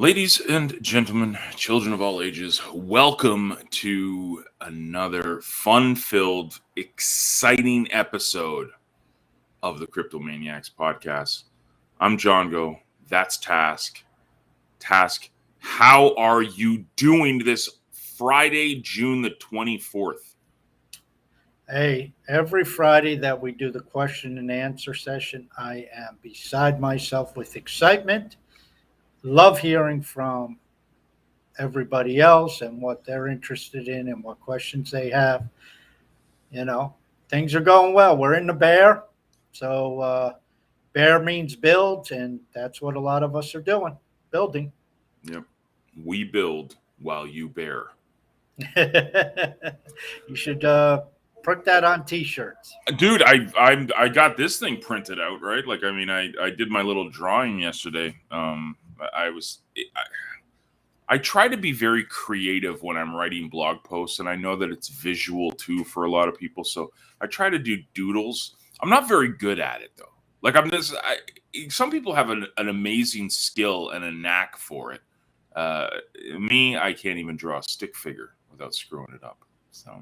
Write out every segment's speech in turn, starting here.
Ladies and gentlemen, children of all ages, welcome to another fun-filled, exciting episode of the CryptoManiacs podcast. I'm John Go. That's Task. Task, how are you doing this Friday, June the 24th? Hey, every Friday that we do the question and answer session, I am beside myself with excitement. Love hearing from everybody else and what they're interested in and what questions they have. You know, things are going well. We're in the bear. So, bear means build, and that's what a lot of us are doing, building. Yep. We build while you bear. You should print that on T-shirts. Dude, I got this thing printed out, right? Like, I mean, I did my little drawing yesterday. I try to be very creative when I'm writing blog posts, and I know that it's visual too for a lot of people. So I try to do doodles. I'm not very good at it though. Like some people have an amazing skill and a knack for it. Me, I can't even draw a stick figure without screwing it up. So.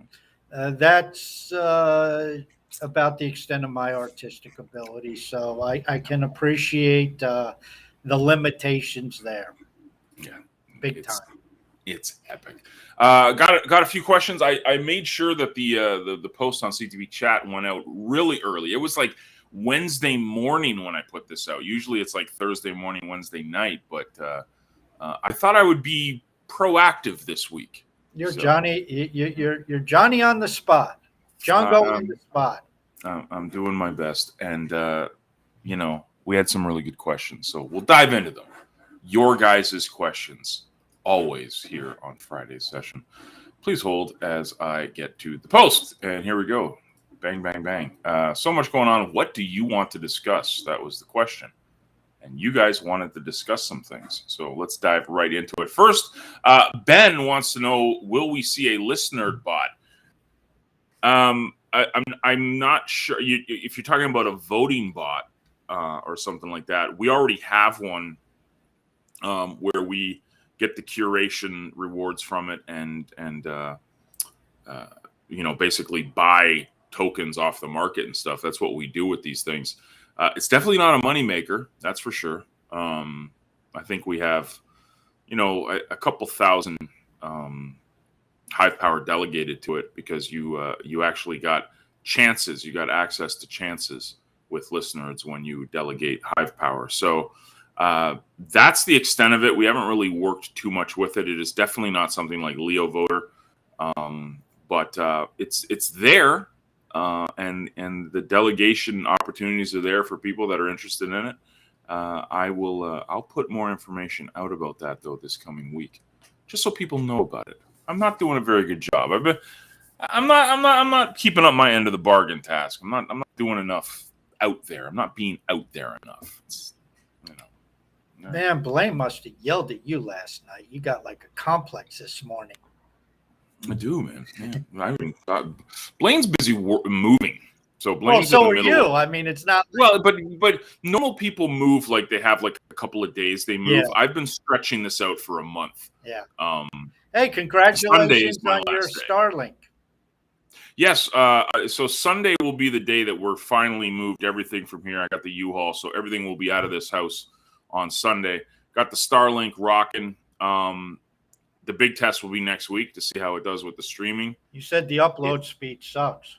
That's about the extent of my artistic ability. So I can appreciate the limitations there. Yeah, big time. It's epic. Got a few questions. I made sure that the post on CTV chat went out really early. It was like Wednesday morning when I put this out. Usually it's like Thursday morning, Wednesday night. But I thought I would be proactive this week. You're Johnny. You're Johnny on the spot. John go on the spot. I'm doing my best, and we had some really good questions, so we'll dive into them. Your guys' questions always here on Friday's session. Please hold as I get to the post, and here we go. Bang, bang, bang. So much going on. What do you want to discuss? That was the question. And you guys wanted to discuss some things. So let's dive right into it. First, Ben wants to know, will we see a listener bot? I'm not sure. If you're talking about a voting bot or something like that, we already have one where we get the curation rewards from it and basically buy tokens off the market and stuff. That's what we do with these things. It's definitely not a moneymaker, that's for sure. I think we have, a couple thousand Hive power delegated to it because you actually got chances. You got access to chances with listeners when you delegate Hive power. So that's the extent of it. We haven't really worked too much with it. It is definitely not something like Leo Voter, but it's there. And the delegation opportunities are there for people that are interested in it. I'll put more information out about that though this coming week, just so people know about it. I'm not doing a very good job. I'm not keeping up my end of the bargain, Task. I'm not doing enough out there. I'm not being out there enough. Man, Blaine must have yelled at you last night. You got like a complex this morning. I do, man. Yeah. Blaine's busy moving, so Blaine's so in the are middle. you. I mean, it's not well, but normal people move like they have like a couple of days they move. Yeah. I've been stretching this out for a month. Yeah. Sunday Hey, is congratulations my on your last day. Starlink. Yes. So Sunday will be the day that we're finally moved everything from here. I got the U-Haul, so everything will be out of this house on Sunday. Got the Starlink rocking. The big test will be next week to see how it does with the streaming. You said the upload speed sucks.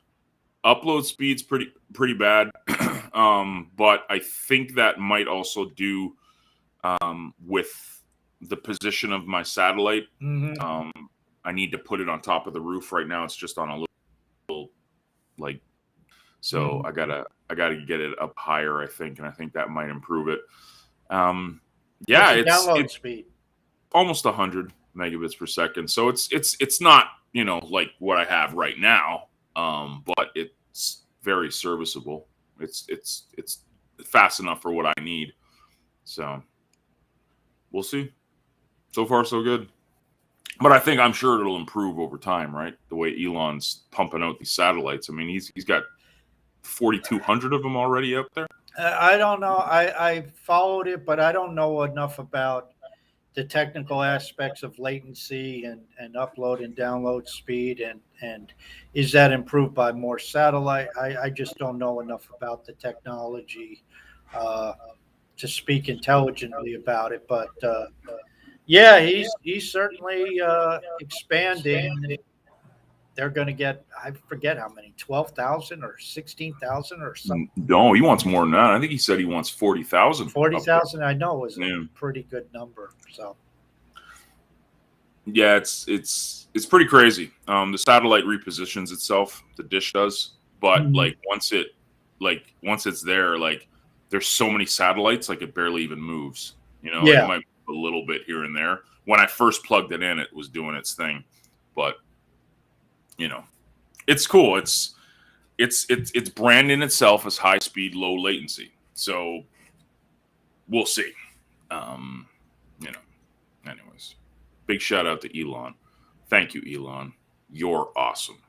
Upload speed's pretty bad, but I think that might also do with the position of my satellite. Mm-hmm. I need to put it on top of the roof right now. It's just on a little so I gotta get it up higher, I think, and I think that might improve it. It's download speed almost 100 megabits per second. So it's not, like what I have right now. But it's very serviceable. It's fast enough for what I need. So we'll see. So far, so good. But I'm sure it'll improve over time, right? The way Elon's pumping out these satellites. I mean, he's got 4,200 of them already out there. I don't know. I followed it, but I don't know enough about the technical aspects of latency and upload and download speed, and is that improved by more satellite? I just don't know enough about the technology uh, to speak intelligently about it. But yeah, he's certainly expanding. They're going to get, I forget how many, 12,000 or 16,000 or something. No, he wants more than that. I think he said he wants 40,000. 40,000, I know, is a Yeah. pretty good number. So yeah, it's pretty crazy. The satellite repositions itself, the dish does, but like once it's there, like there's so many satellites, like it barely even moves. You know, like, yeah, it might move a little bit here and there. When I first plugged it in, it was doing its thing, but you know, it's cool. It's branding itself as high speed, low latency. So we'll see. You know, anyways, big shout out to Elon. Thank you, Elon. You're awesome.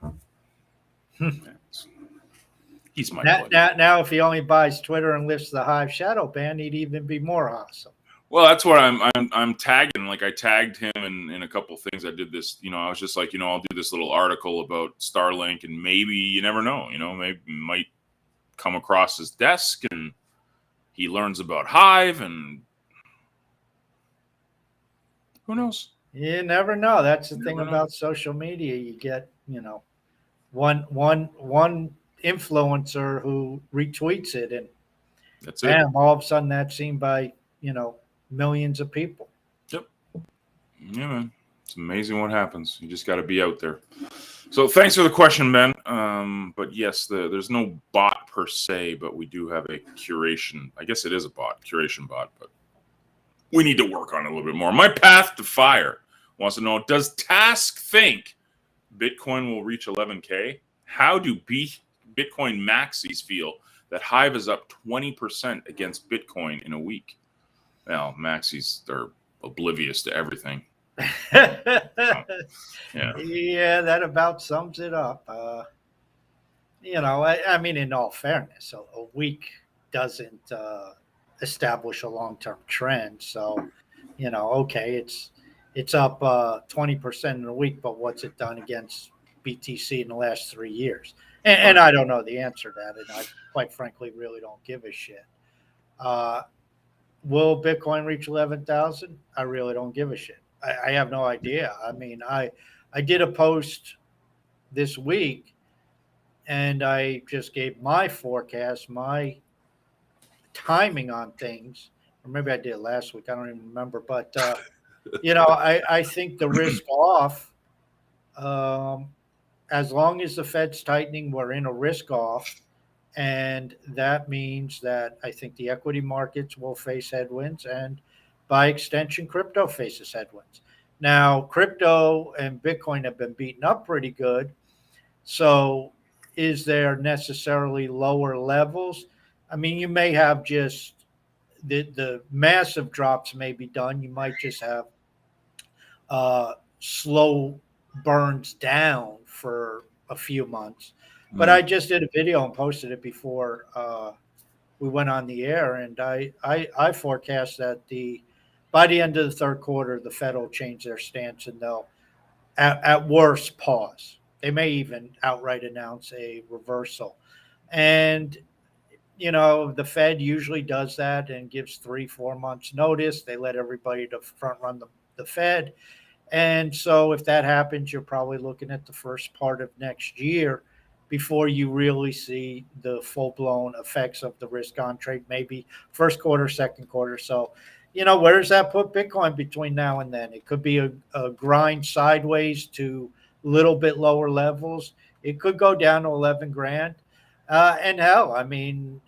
He's my buddy. now, if he only buys Twitter and lifts the Hive shadow ban, he'd even be more awesome. Well, that's what I'm tagging. Like I tagged him in a couple things. I did this, I was just like, I'll do this little article about Starlink, and maybe you never know, maybe might come across his desk and he learns about Hive, and who knows? You never know. That's the thing about social media. You get, one influencer who retweets it, and that's it. Bam, all of a sudden that's seen by, millions of people. Yep. Yeah, man. It's amazing what happens. You just got to be out there. So thanks for the question, Ben. But yes, there's no bot per se, but we do have a curation. I guess it is a curation bot, but we need to work on it a little bit more. My Path to Fire wants to know, does Task think Bitcoin will reach 11K? How do Bitcoin maxis feel that Hive is up 20% against Bitcoin in a week? Well, maxis are oblivious to everything. Yeah, that about sums it up. I mean, in all fairness, a week doesn't establish a long-term trend. So, okay, it's up 20% in a week, but what's it done against BTC in the last 3 years? And I don't know the answer to that, and I quite frankly really don't give a shit. Will Bitcoin reach 11,000? I really don't give a shit. I have no idea. I mean, I did a post this week, and I just gave my forecast, my timing on things, or maybe I did it last week. I don't even remember. But, I think the risk off, as long as the Fed's tightening, we're in a risk off. And that means that I think the equity markets will face headwinds, and by extension, crypto faces headwinds. Now, crypto and Bitcoin have been beaten up pretty good. So is there necessarily lower levels? I mean, you may have just the massive drops may be done. You might just have slow burns down for a few months. But I just did a video and posted it before we went on the air, and I forecast that by the end of the third quarter, the Fed will change their stance, and they'll, at worst, pause. They may even outright announce a reversal. And, the Fed usually does that and gives 3-4 months notice. They let everybody to front run the Fed. And so if that happens, you're probably looking at the first part of next year before you really see the full-blown effects of the risk on trade, maybe first quarter, second quarter. So, where does that put Bitcoin between now and then? It could be a grind sideways to a little bit lower levels. It could go down to 11 grand. And hell, I mean,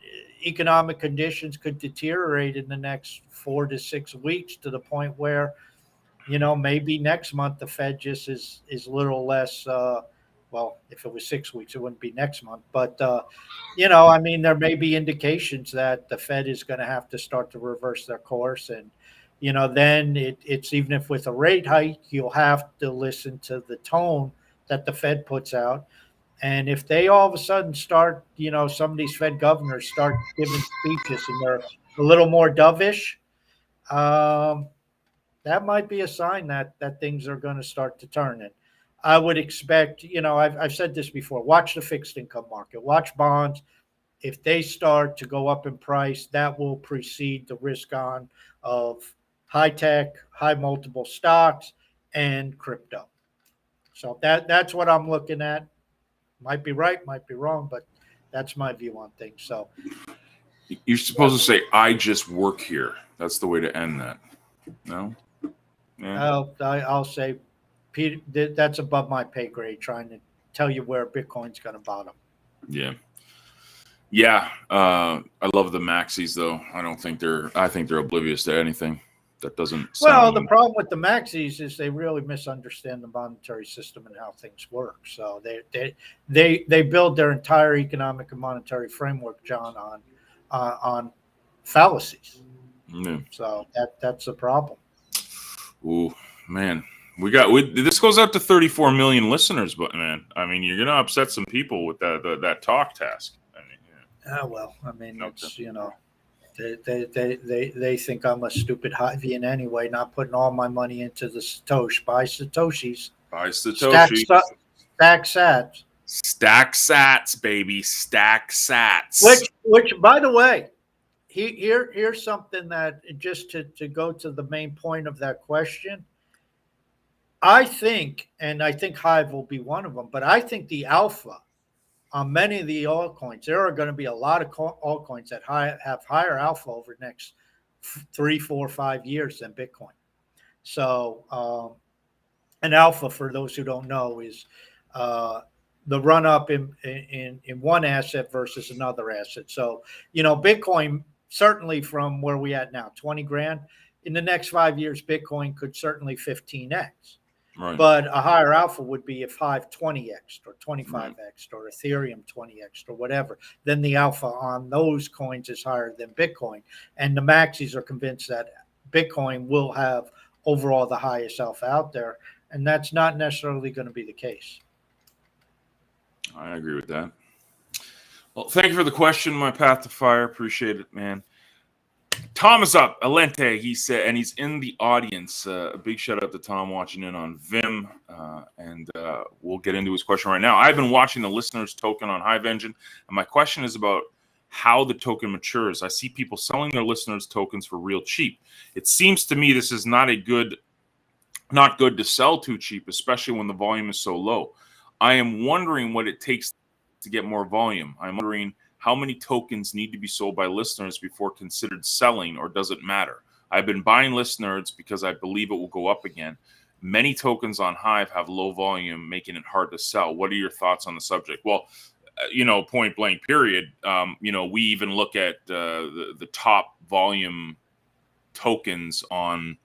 economic conditions could deteriorate in the next 4 to 6 weeks to the point where, maybe next month the Fed just is a little less well, if it was 6 weeks, it wouldn't be next month. But, I mean, there may be indications that the Fed is going to have to start to reverse their course. And, then it's even if with a rate hike, you'll have to listen to the tone that the Fed puts out. And if they all of a sudden start, some of these Fed governors start giving speeches and they're a little more dovish, that might be a sign that things are going to start to turn. And I would expect, I've said this before, watch the fixed income market, watch bonds. If they start to go up in price, that will precede the risk on of high tech, high multiple stocks, and crypto. So that's what I'm looking at. Might be right, might be wrong, but that's my view on things. So You're supposed to say, "I just work here." That's the way to end that. No. Yeah. I'll say, Peter, that's above my pay grade. Trying to tell you where Bitcoin's going to bottom. Yeah. Yeah. I love the maxis though. I think they're oblivious to anything that doesn't Well, sound. the problem with the maxis is they really misunderstand the monetary system and how things work. So they build their entire economic and monetary framework, John, on fallacies. Yeah. So that's a problem. Ooh, man. This goes out to 34 million listeners, but man, I mean, you're gonna upset some people with that talk task. I mean, Ah, well, I mean, Okay. it's they think I'm a stupid Hivian anyway, not putting all my money into the Satoshi. Buy Satoshis, Buy stack Satoshi. stack sats. Stack sats, baby. Stack sats. Which by the way, here's something that just to go to the main point of that question. I think Hive will be one of them, but I think the alpha on many of the altcoins, there are going to be a lot of altcoins that have higher alpha over the next 3, 4, 5 years than Bitcoin. So, an alpha, for those who don't know, is the run up in one asset versus another asset. So, Bitcoin, certainly from where we at now, 20 grand, in the next 5 years, Bitcoin could certainly 15x. Right. But a higher alpha would be if Hive 20x or 25x or Ethereum 20x or whatever. Then the alpha on those coins is higher than Bitcoin. And the maxis are convinced that Bitcoin will have overall the highest alpha out there. And that's not necessarily going to be the case. I agree with that. Well, thank you for the question, my path to fire. Appreciate it, man. Tom is up. Alente, he said, and he's in the audience. A big shout out to Tom watching in on Vim. And we'll get into his question right now. I've been watching the listeners token on Hive Engine, and my question is about how the token matures. I see people selling their listeners tokens for real cheap. It seems to me this is not good to sell too cheap, especially when the volume is so low. I am wondering what it takes to get more volume. I'm wondering how many tokens need to be sold by listeners before considered selling, or does it matter? I've been buying listeners because I believe it will go up again. Many tokens on Hive have low volume, making it hard to sell. What are your thoughts on the subject? Well, point blank period. We even look at the top volume tokens on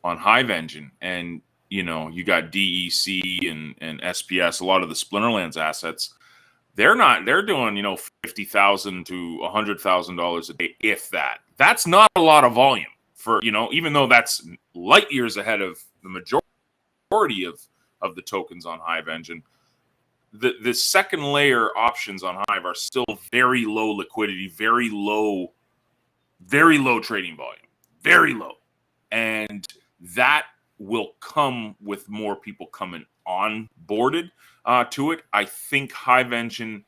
Hive Engine, and you got DEC and SPS, a lot of the Splinterlands assets. They're doing, $50,000 to $100,000 a day, if that. That's not a lot of volume for, even though that's light years ahead of the majority of the tokens on Hive Engine. The second layer options on Hive are still very low liquidity, very low trading volume, very low. And that will come with more people coming on boarded to it. I think Hive Engine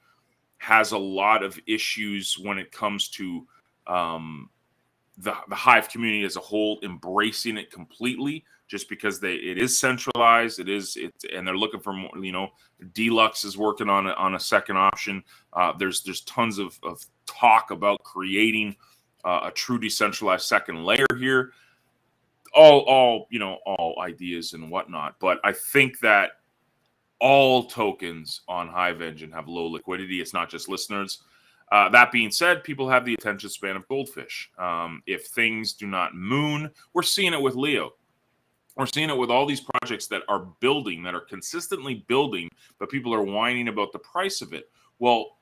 has a lot of issues when it comes to the Hive community as a whole embracing it completely, just because it is centralized. And they're looking for more. Deluxe is working on a second option. There's tons of talk about creating a true decentralized second layer here. All ideas and whatnot, but I think that all tokens on Hive Engine have low liquidity. It's not just listeners. That being said, people have the attention span of goldfish. If things do not moon, we're seeing it with Leo. We're seeing it with all these projects that are building, that are consistently building, but people are whining about the price of it. Well,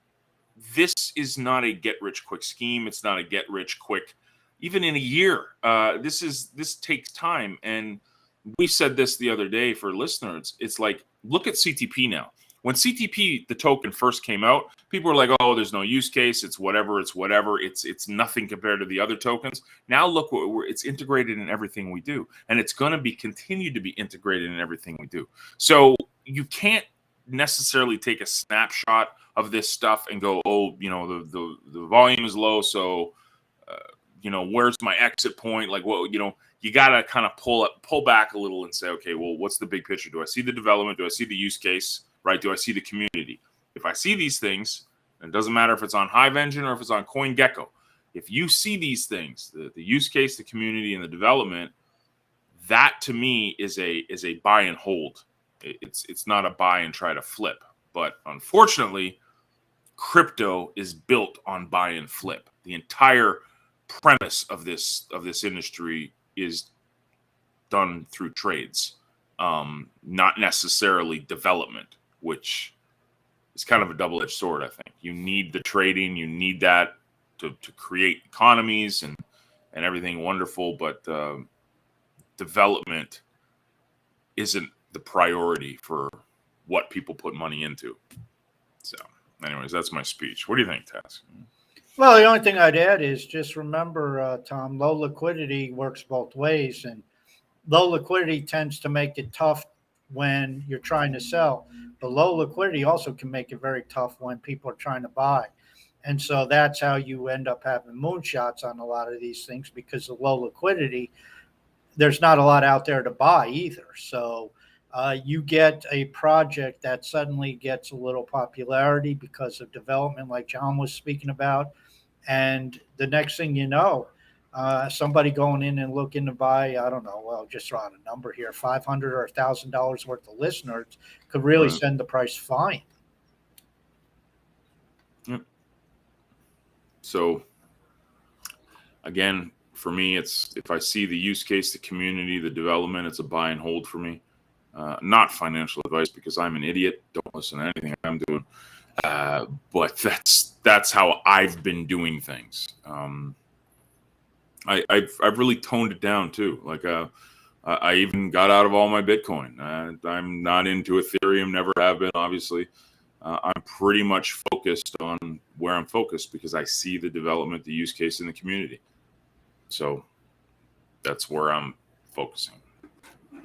this is not a get-rich-quick scheme. It's not a get-rich-quick, even in a year. This takes time. And we said this the other day for listeners. It's like, look at CTP now. When CTP, the token, first came out, people were like, "Oh, there's no use case. It's whatever. It's whatever. It's nothing compared to the other tokens." Now look, it's integrated in everything we do, and it's going to be continued to be integrated in everything we do. So you can't necessarily take a snapshot of this stuff and go, "Oh, the volume is low, so where's my exit point?" Like, well, you got to kind of pull back a little and say, okay, well, what's the big picture? Do I see the development? Do I see the use case? Right? Do I see the community? If I see these things, and it doesn't matter if it's on Hive Engine or if it's on CoinGecko, if you see these things, the use case, the community, and the development, that to me is a buy and hold. It's not a buy and try to flip. But unfortunately, crypto is built on buy and flip. The entire premise of this industry is done through trades, not necessarily development, which is kind of a double-edged sword. I think you need the trading, you need that to create economies and everything wonderful, but development isn't the priority for what people put money into. So anyways, that's my speech. What do you think, Taz? Well, the only thing I'd add is just remember, Tom, low liquidity works both ways, and low liquidity tends to make it tough when you're trying to sell. But low liquidity also can make it very tough when people are trying to buy. And so that's how you end up having moonshots on a lot of these things, because of low liquidity, there's not a lot out there to buy either. So you get a project that suddenly gets a little popularity because of development, like John was speaking about. And the next thing you know, somebody going in and looking to buy, I don't know, well, just throw out a number here, $500 or $1,000 worth of listeners could really send the price flying. Yep. So again, for me, it's if I see the use case, the community, the development, it's a buy and hold for me. Not financial advice, because I'm an idiot. Don't listen to anything I'm doing. But that's how I've been doing things. I've really toned it down too. Like I even got out of all my Bitcoin. I'm not into Ethereum, never have been, obviously. I'm pretty much focused on where I'm focused because I see the development, the use case in the community. So that's where I'm focusing.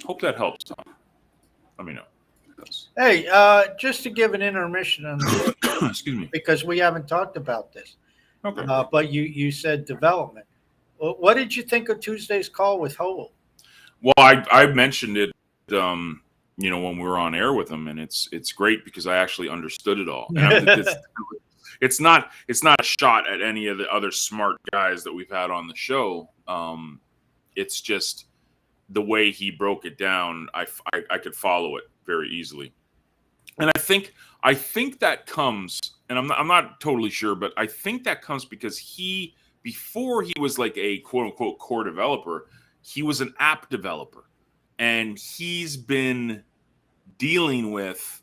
Hope that helps, Tom. Let me know. Hey, just to give an intermission on this, excuse me, because we haven't talked about this. Okay. But you said development. What did you think of Tuesday's call with Howell? Well, I mentioned it, when we were on air with him, and it's great because I actually understood it all. And it's not a shot at any of the other smart guys that we've had on the show. It's just the way he broke it down. I could follow it very easily, and I think that comes, and I'm not totally sure, but I think that comes because before he was like a quote unquote core developer, he was an app developer, and he's been dealing with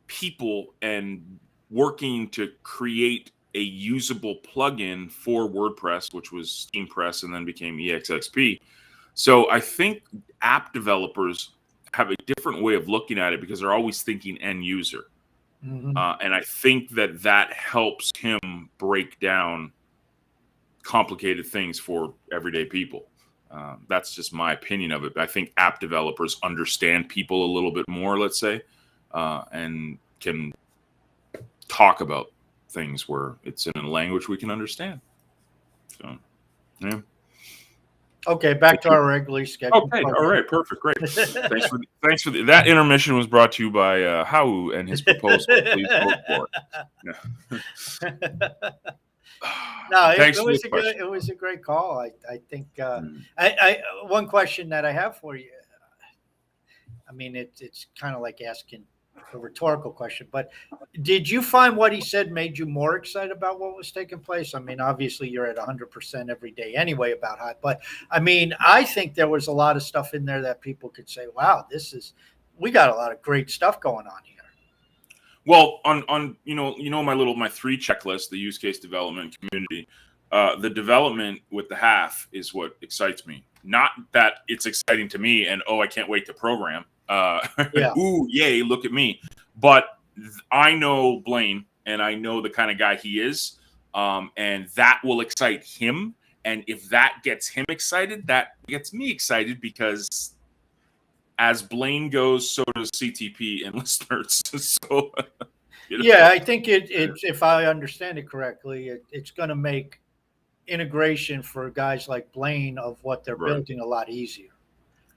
people and working to create a usable plugin for WordPress, which was SteamPress and then became EXXP. So I think app developers have a different way of looking at it because they're always thinking end user. Mm-hmm. And I think that helps him break down complicated things for everyday people. That's just my opinion of it. But I think app developers understand people a little bit more, let's say, and can talk about things where it's in a language we can understand. So, yeah. Okay, back to our regularly scheduled. Okay, all right, perfect, great. Thanks for that intermission was brought to you by Hau and his proposal. Please vote for it. Yeah. No, it was a great call. I think one question that I have for you. I mean, it's kind of like asking a rhetorical question, but did you find what he said made you more excited about what was taking place? I mean, obviously you're at 100% every day anyway about Hive, but I mean, I think there was a lot of stuff in there that people could say, wow, we got a lot of great stuff going on here. Well, on my 3 checklist, the use case, development, community, the development with the half is what excites me. Not that it's exciting to me and I can't wait to program. Yeah. Ooh, yay, look at me. But I know Blaine, and I know the kind of guy he is, and that will excite him. And if that gets him excited, that gets me excited, because as Blaine goes, so does CTP and listeners. So, Yeah, I think it's, if I understand it correctly, it's going to make integration for guys like Blaine of what they're right. building a lot easier.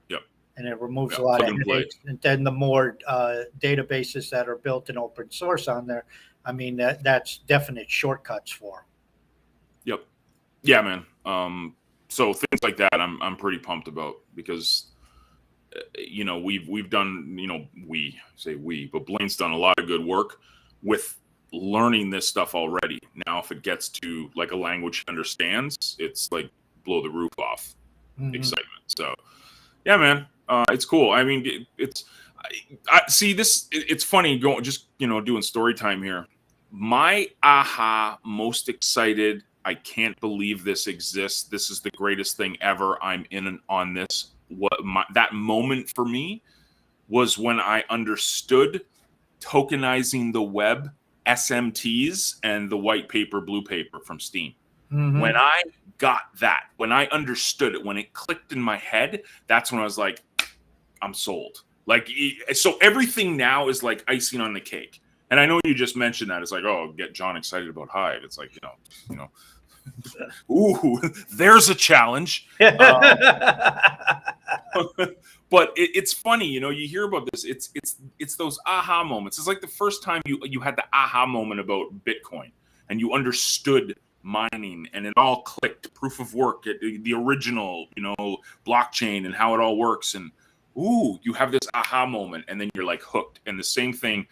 Yep. And it removes Yep. a lot Plug of and play. headaches. And then the more databases that are built in open source on there, I mean, that's definite shortcuts for them. Yep. Yeah, man. So things like that, I'm pretty pumped about, because we've done, but Blaine's done a lot of good work with learning this stuff already. Now, if it gets to like a language he understands, it's like blow the roof off excitement. So, yeah, man, it's cool. I mean, I see this. It's funny doing story time here. My aha, most excited. I can't believe this exists. This is the greatest thing ever. I'm in and on this. That moment for me was when I understood tokenizing the web, SMTs, and the white paper, blue paper from Steam. When I got that, when I understood it, when it clicked in my head, that's when I was like, I'm sold. Like, so everything now is like icing on the cake. And I know you just mentioned that. It's like, oh, get John excited about Hive. It's like, ooh, there's a challenge. But it's funny, you hear about this. It's those aha moments. It's like the first time you had the aha moment about Bitcoin, and you understood mining, and it all clicked. Proof of work, the original, blockchain, and how it all works. And ooh, you have this aha moment, and then you're like hooked. And the same thing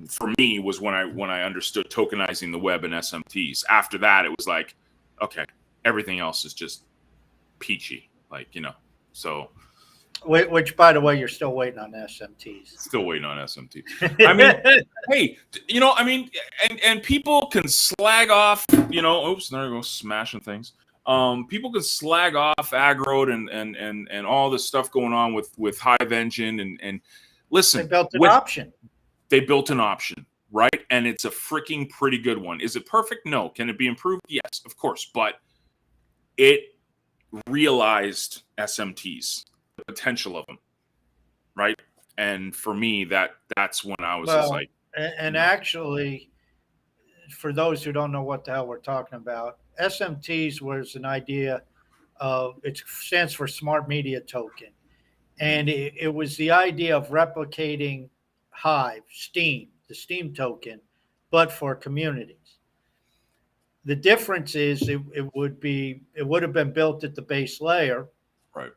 for me was when I understood tokenizing the web and SMTs. After that, it was like, okay, everything else is just peachy, so. Which, by the way, you're still waiting on SMTs. Still waiting on SMT. I mean, hey, and people can slag off, oops, there I go, smashing things. People can slag off Agrode and all this stuff going on with Hive Engine and listen. They built an option. They built an option, right? And it's a freaking pretty good one. Is it perfect? No. Can it be improved? Yes, of course. But it realized SMTs, the potential of them, right? And for me, that's when I was just like, and actually, for those who don't know what the hell we're talking about, SMTs was an idea of, it stands for Smart Media Token, and it was the idea of replicating Hive, Steam, the Steam token, but for communities. The difference is it would have been built at the base layer. right.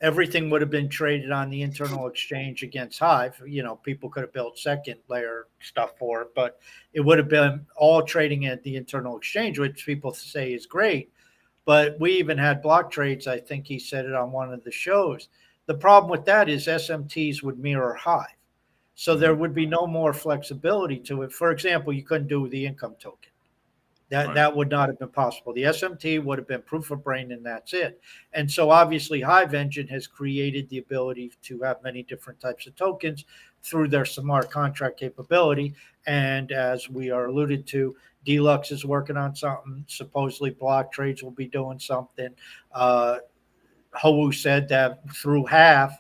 Everything would have been traded on the internal exchange against Hive. People could have built second layer stuff for it, but it would have been all trading at the internal exchange, which people say is great. But we even had block trades. I think he said it on one of the shows. The problem with that is SMTs would mirror Hive. So there would be no more flexibility to it. For example, you couldn't do the income token. That would not have been possible. The SMT would have been proof of brain, and that's it. And so obviously Hive Engine has created the ability to have many different types of tokens through their smart contract capability. And as we are alluded to, Deluxe is working on something. Supposedly block trades will be doing something. Hou said that through half,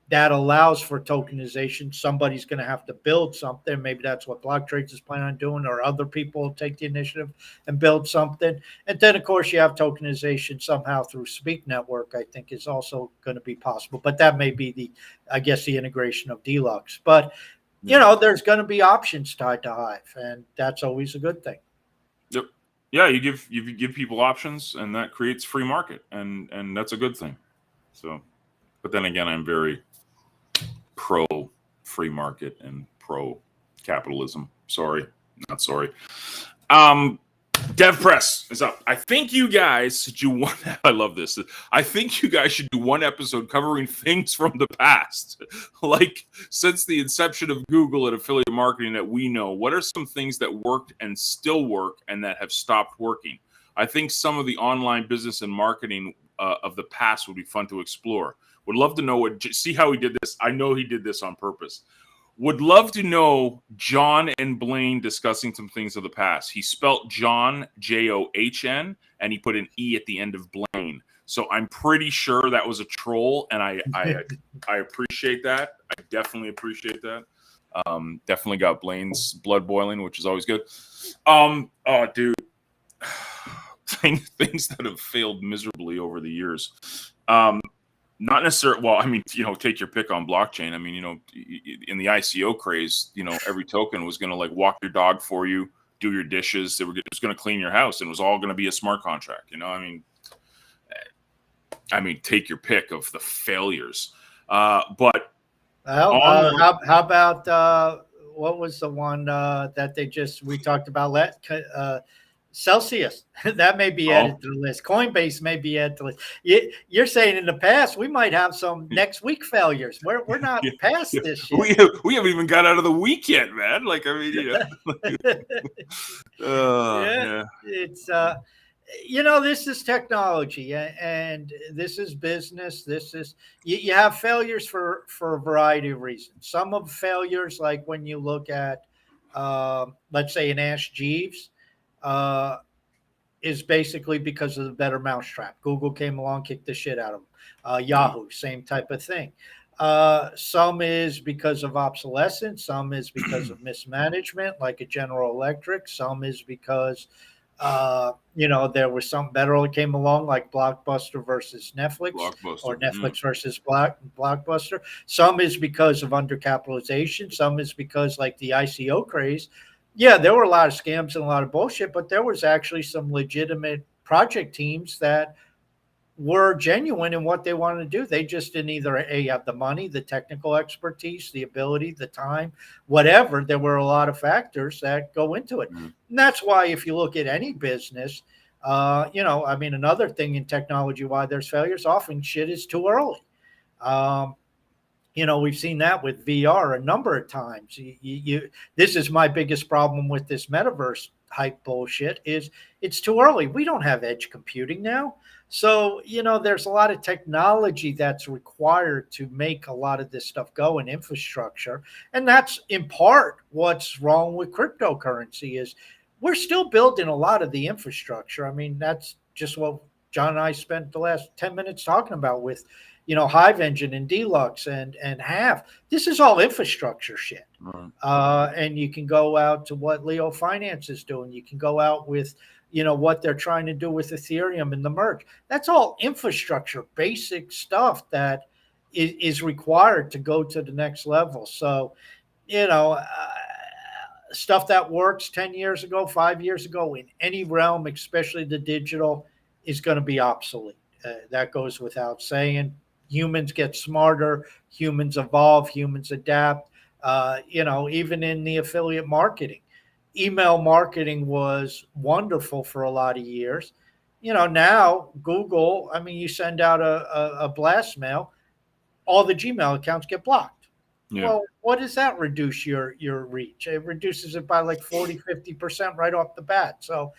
that allows for tokenization. Somebody's going to have to build something. Maybe that's what block trades is planning on doing, or other people take the initiative and build something. And then, of course, you have tokenization somehow through Speak Network, I think is also going to be possible. But that may be the integration of Deluxe. But, there's going to be options tied to Hive, and that's always a good thing. Yep. Yeah, you give people options, and that creates free market, and that's a good thing. So, but then again, I'm very pro free market and pro capitalism. Sorry, not sorry. Dev Press is up. I think you guys should do one. I love this. I think you guys should do one episode covering things from the past, like since the inception of Google and affiliate marketing that we know. What are some things that worked and still work and that have stopped working? I think some of the online business and marketing of the past would be fun to explore. Would love to know see how he did this. I know he did this on purpose. Would love to know John and Blaine discussing some things of the past. He spelt John, John, and he put an E at the end of Blaine. So I'm pretty sure that was a troll, and I appreciate that. I definitely appreciate that. Definitely got Blaine's blood boiling, which is always good. Oh, dude. Things that have failed miserably over the years. Not necessarily, well, I mean, take your pick on blockchain. I mean, in the ICO craze, every token was going to like walk your dog for you, do your dishes. They were just going to clean your house, and it was all going to be a smart contract. I mean, take your pick of the failures. But how about what was the one that we talked about? Celsius, that may be added to the list. Coinbase may be added to the list. You're saying in the past we might have some next week failures. We're not past this yet. We haven't even got out of the week yet, man. Like, I mean, it's this is technology and this is business. This is you have failures for a variety of reasons. Some of failures, like when you look at let's say an Ask Jeeves, is basically because of the better mousetrap. Google came along, kicked the shit out of them. Yahoo, same type of thing. Some is because of obsolescence. Some is because of mismanagement, like a General Electric. Some is because, there was something better that came along, like Blockbuster versus Netflix, or Netflix versus Blockbuster. Some is because of undercapitalization. Some is because, like the ICO craze, there were a lot of scams and a lot of bullshit, but there was actually some legitimate project teams that were genuine in what they wanted to do. They just didn't either have the money, the technical expertise, the ability, the time, whatever. There were a lot of factors that go into it. And that's why if you look at any business, another thing in technology, why there's failures, often shit is too early. We've seen that with VR a number of times. This is my biggest problem with this metaverse hype bullshit is it's too early. We don't have edge computing now. So, there's a lot of technology that's required to make a lot of this stuff go in infrastructure. And that's in part what's wrong with cryptocurrency is we're still building a lot of the infrastructure. I mean, that's just what John and I spent the last 10 minutes talking about with Hive Engine and Deluxe and Half. This is all infrastructure shit. And you can go out to what Leo Finance is doing. You can go out with, what they're trying to do with Ethereum and the merge. That's all infrastructure, basic stuff that is required to go to the next level. So, stuff that works 10 years ago, 5 years ago in any realm, especially the digital, is going to be obsolete. That goes without saying. Humans get smarter, humans evolve, humans adapt. Even in the affiliate marketing, email marketing was wonderful for a lot of years. Now Google, you send out a blast mail, all the Gmail accounts get blocked. Well, what does that reduce your reach? It reduces it by like 40-50% right off the bat. So,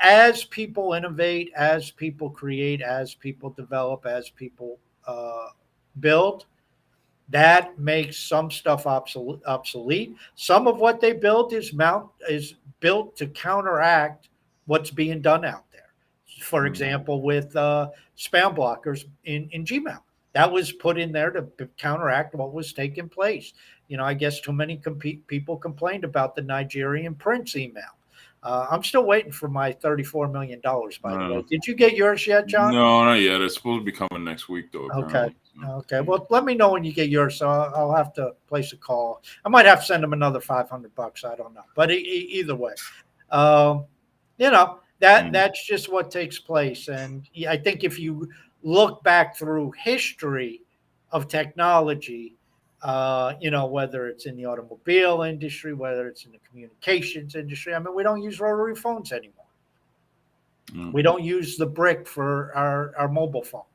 as people innovate, as people create, as people develop, as people build, that makes some stuff obsolete. Some of what they build is built to counteract what's being done out there. For example, with spam blockers in Gmail, that was put in there to counteract what was taking place. I guess too many people complained about the Nigerian prince email. I'm still waiting for my $34 million, by the way. Did you get yours yet, John? No, not yet. It's supposed to be coming next week, though. Okay. Okay. Well, let me know when you get yours, so I'll have to place a call. I might have to send them another $500. I don't know. But either way, that's just what takes place. And I think if you look back through history of technology, whether it's in the automobile industry, whether it's in the communications industry. We don't use rotary phones anymore. We don't use the brick for our mobile phones.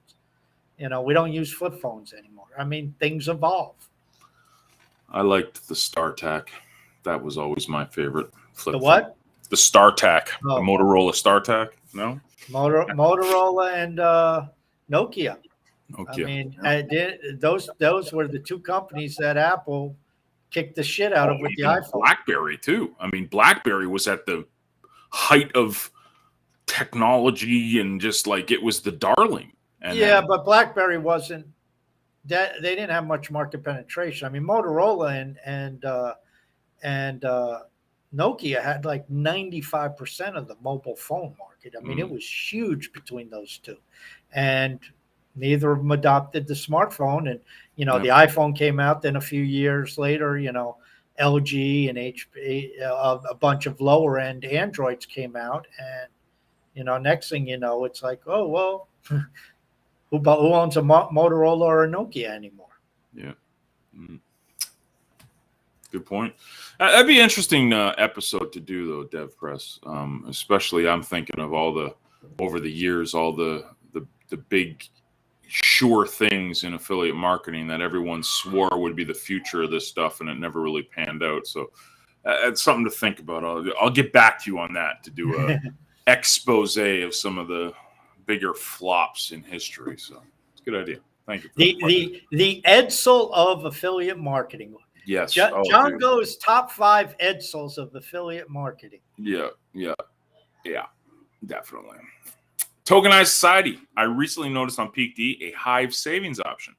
We don't use flip phones anymore. Things evolve. I liked the StarTAC. That was always my favorite flip phone. The what? The StarTAC. The Motorola StarTAC. No? Motorola and Nokia. Those were the two companies that Apple kicked the shit out of with the iPhone. BlackBerry too. I mean, BlackBerry was at the height of technology and just like it was the darling. And yeah, but BlackBerry wasn't that, they didn't have much market penetration. I mean, Motorola and Nokia had like 95% of the mobile phone market. I mean, it was huge between those two, and neither of them adopted the smartphone. And the iPhone came out. Then a few years later, LG and HP, a bunch of lower end Androids came out, and next thing you know, it's like, oh well, who owns a Motorola or a Nokia anymore? Yeah. Good point. That'd be an interesting episode to do, though, Dev Press. Especially, I'm thinking of over the years, all the big sure things in affiliate marketing that everyone swore would be the future of this stuff, and it never really panned out. So it's something to think about. I'll get back to you on that to do a expose of some of the bigger flops in history. So it's a good idea. Thank you. The Edsel of affiliate marketing. Yes. John goes top 5 Edsels of affiliate marketing. Yeah, definitely. Tokenized society. I recently noticed on Peak D a Hive savings option.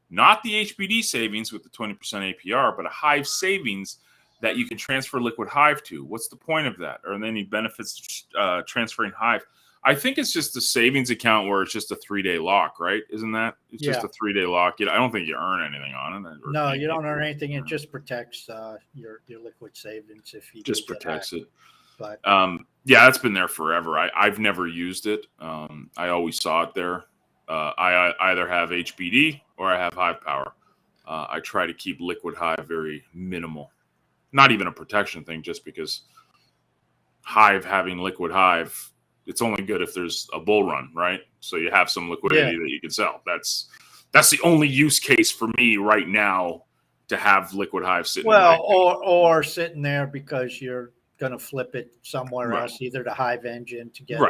Not the HBD savings with the 20% APR, but a Hive savings that you can transfer liquid Hive to. What's the point of that? Are there any benefits to transferring Hive? I think it's just a savings account where it's just a 3-day lock, right? Isn't that? It's just a 3-day lock. I don't think you earn anything on it. No, you don't earn anything. It just protects your liquid savings if you just protects it. But it's been there forever. I've never used it. I always saw it there. I either have HBD or I have Hive Power. I try to keep liquid Hive very minimal. Not even a protection thing, just because Hive having liquid Hive, it's only good if there's a bull run, right? So you have some liquidity that you can sell. That's the only use case for me right now, to have liquid Hive sitting. Well, or sitting there because you're going to flip it somewhere else, either to Hive Engine to get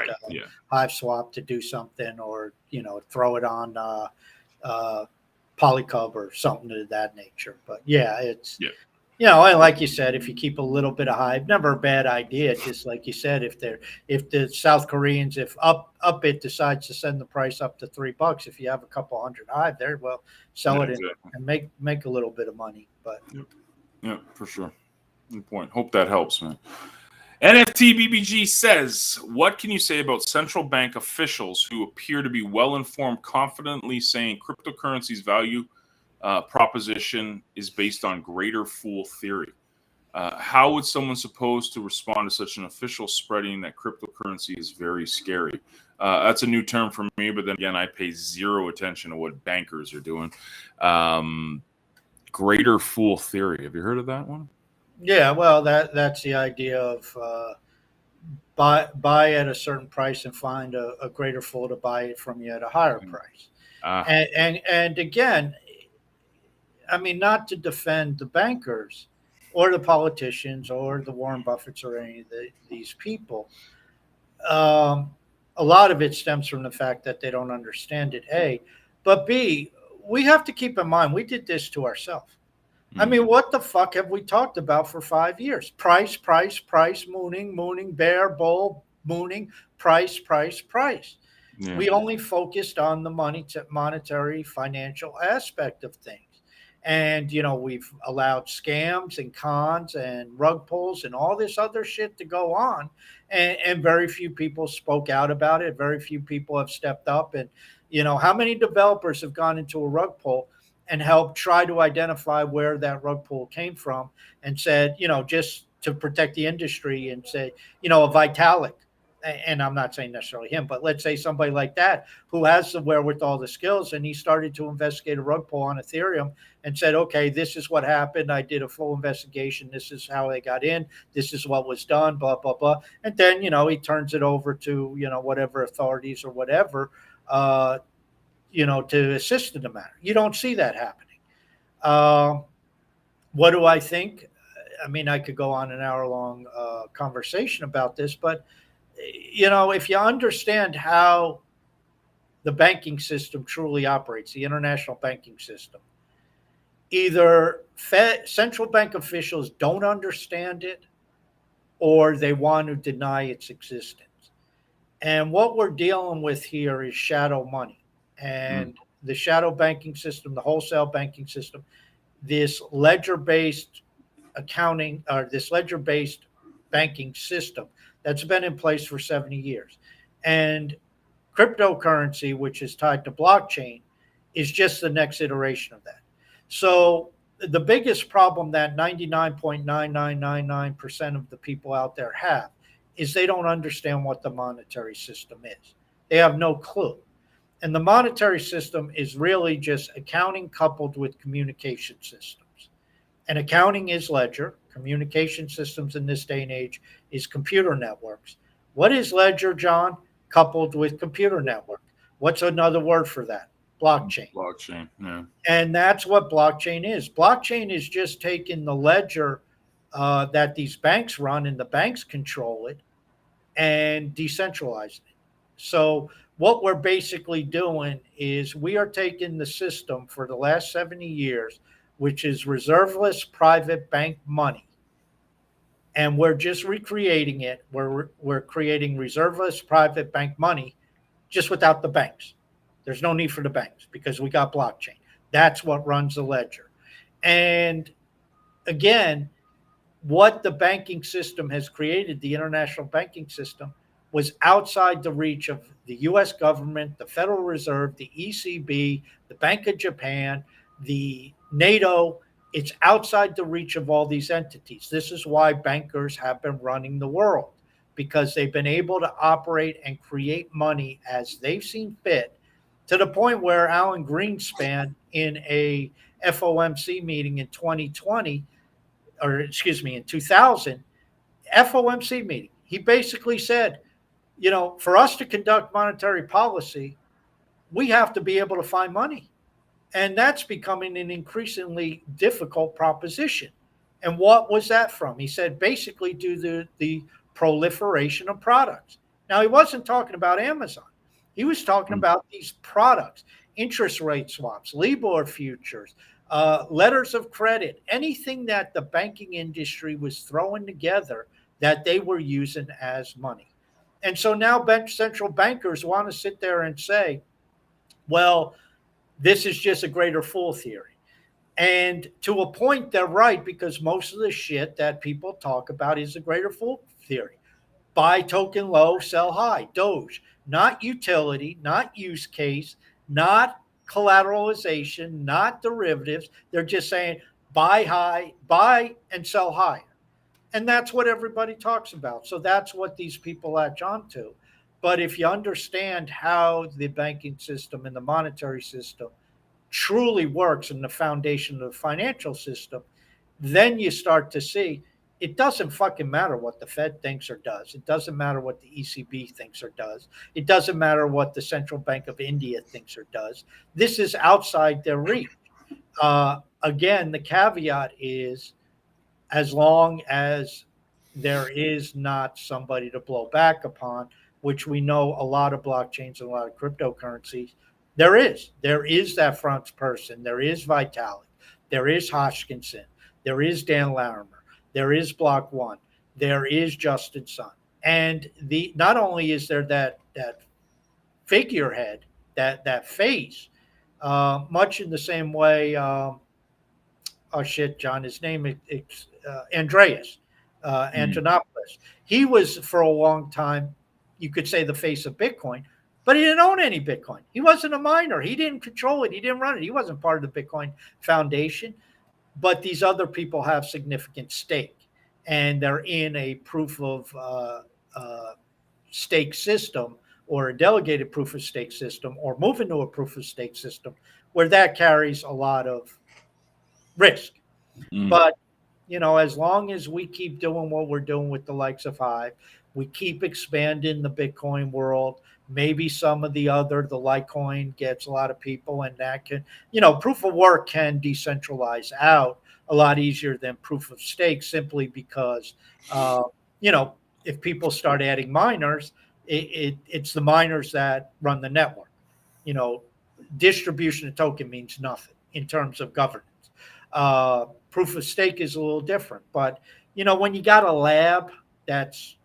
Hive Swap to do something, or throw it on Polycub or something of that nature. But it's and like you said, if you keep a little bit of Hive, never a bad idea. Just like you said, if the South Koreans, if Upbit decides to send the price up to $3, if you have a couple hundred Hive there, well, sell it and make a little bit of money. But for sure. Good point. Hope that helps, man. NFT BBG says, what can you say about central bank officials who appear to be well-informed, confidently saying cryptocurrency's value proposition is based on greater fool theory? How would someone supposed to respond to such an official spreading that cryptocurrency is very scary? That's a new term for me, but then again, I pay zero attention to what bankers are doing. Greater fool theory. Have you heard of that one? Yeah, well, that's the idea of buy at a certain price and find a greater fool to buy it from you at a higher price. And again, I mean, not to defend the bankers or the politicians or the Warren Buffetts or any of these people. A lot of it stems from the fact that they don't understand it, A. But B, we have to keep in mind, we did this to ourselves. I mean, what the fuck have we talked about for 5 years? Price, mooning, bear, bull, mooning, price. Yeah. We only focused on the monetary, financial aspect of things. And, we've allowed scams and cons and rug pulls and all this other shit to go on. And very few people spoke out about it. Very few people have stepped up. And, how many developers have gone into a rug pull and helped try to identify where that rug pull came from and said, just to protect the industry, and say, a Vitalik, and I'm not saying necessarily him, but let's say somebody like that who has the wherewithal, the skills, and he started to investigate a rug pull on Ethereum and said, okay, this is what happened. I did a full investigation. This is how they got in. This is what was done, blah, blah, blah. And then, he turns it over to, whatever authorities or whatever, to assist in the matter. You don't see that happening. What do I think? I mean, I could go on an hour-long conversation about this, but, if you understand how the banking system truly operates, the international banking system, either central bank officials don't understand it or they want to deny its existence. And what we're dealing with here is shadow money. Mm. And the shadow banking system, the wholesale banking system, this ledger based accounting or this ledger based banking system that's been in place for 70 years. And cryptocurrency, which is tied to blockchain, is just the next iteration of that. So the biggest problem that 99.9999% of the people out there have is they don't understand what the monetary system is. They have no clue. And the monetary system is really just accounting coupled with communication systems. And accounting is ledger. Communication systems in this day and age is computer networks. What is ledger, John? Coupled with computer network. What's another word for that? Blockchain. Blockchain. Yeah. And that's what blockchain is. Blockchain is just taking the ledger that these banks run and the banks control it and decentralizing it. So what we're basically doing is we are taking the system for the last 70 years, which is reserveless private bank money, and we're just recreating it. We're creating reserveless private bank money just without the banks. There's no need for the banks because we got blockchain. That's what runs the ledger. And again, what the banking system has created, the international banking system, was outside the reach of the US government, the Federal Reserve, the ECB, the Bank of Japan, the NATO. It's outside the reach of all these entities. This is why bankers have been running the world, because they've been able to operate and create money as they've seen fit, to the point where Alan Greenspan, in a FOMC meeting in 2020, or excuse me, in 2000, FOMC meeting, he basically said, for us to conduct monetary policy, we have to be able to find money. And that's becoming an increasingly difficult proposition. And what was that from? He said basically due to the proliferation of products. Now, he wasn't talking about Amazon. He was talking about these products, interest rate swaps, LIBOR futures, letters of credit, anything that the banking industry was throwing together that they were using as money. And so now central bankers want to sit there and say, well, this is just a greater fool theory. And to a point, they're right, because most of the shit that people talk about is a greater fool theory. Buy token low, sell high, Doge, not utility, not use case, not collateralization, not derivatives. They're just saying buy high, buy and sell high. And that's what everybody talks about. So that's what these people latch on to. But if you understand how the banking system and the monetary system truly works and the foundation of the financial system, then you start to see it doesn't fucking matter what the Fed thinks or does. It doesn't matter what the ECB thinks or does. It doesn't matter what the Central Bank of India thinks or does. This is outside their reach. Again, the caveat is, as long as there is not somebody to blow back upon, which we know a lot of blockchains and a lot of cryptocurrencies, there is that front person. There is Vitalik. There is Hodgkinson. There is Dan Larimer. There is Block One. There is Justin Sun. And not only is there that figurehead, that face, much in the same way. Oh shit, John, his name is Andreas Antonopoulos. He was for a long time, you could say, the face of Bitcoin, but he didn't own any Bitcoin. He wasn't a miner. He didn't control it. He didn't run it. He wasn't part of the Bitcoin Foundation. But these other people have significant stake, and they're in a proof of stake system, or a delegated proof of stake system, or moving to a proof of stake system, where that carries a lot of risk. But as long as we keep doing what we're doing with the likes of Hive, we keep expanding the Bitcoin world. Maybe some of the Litecoin gets a lot of people, and that can, proof of work can decentralize out a lot easier than proof of stake, simply because, if people start adding miners, it's the miners that run the network. Distribution of token means nothing in terms of governance. Proof of stake is a little different. But, when you got a lab that's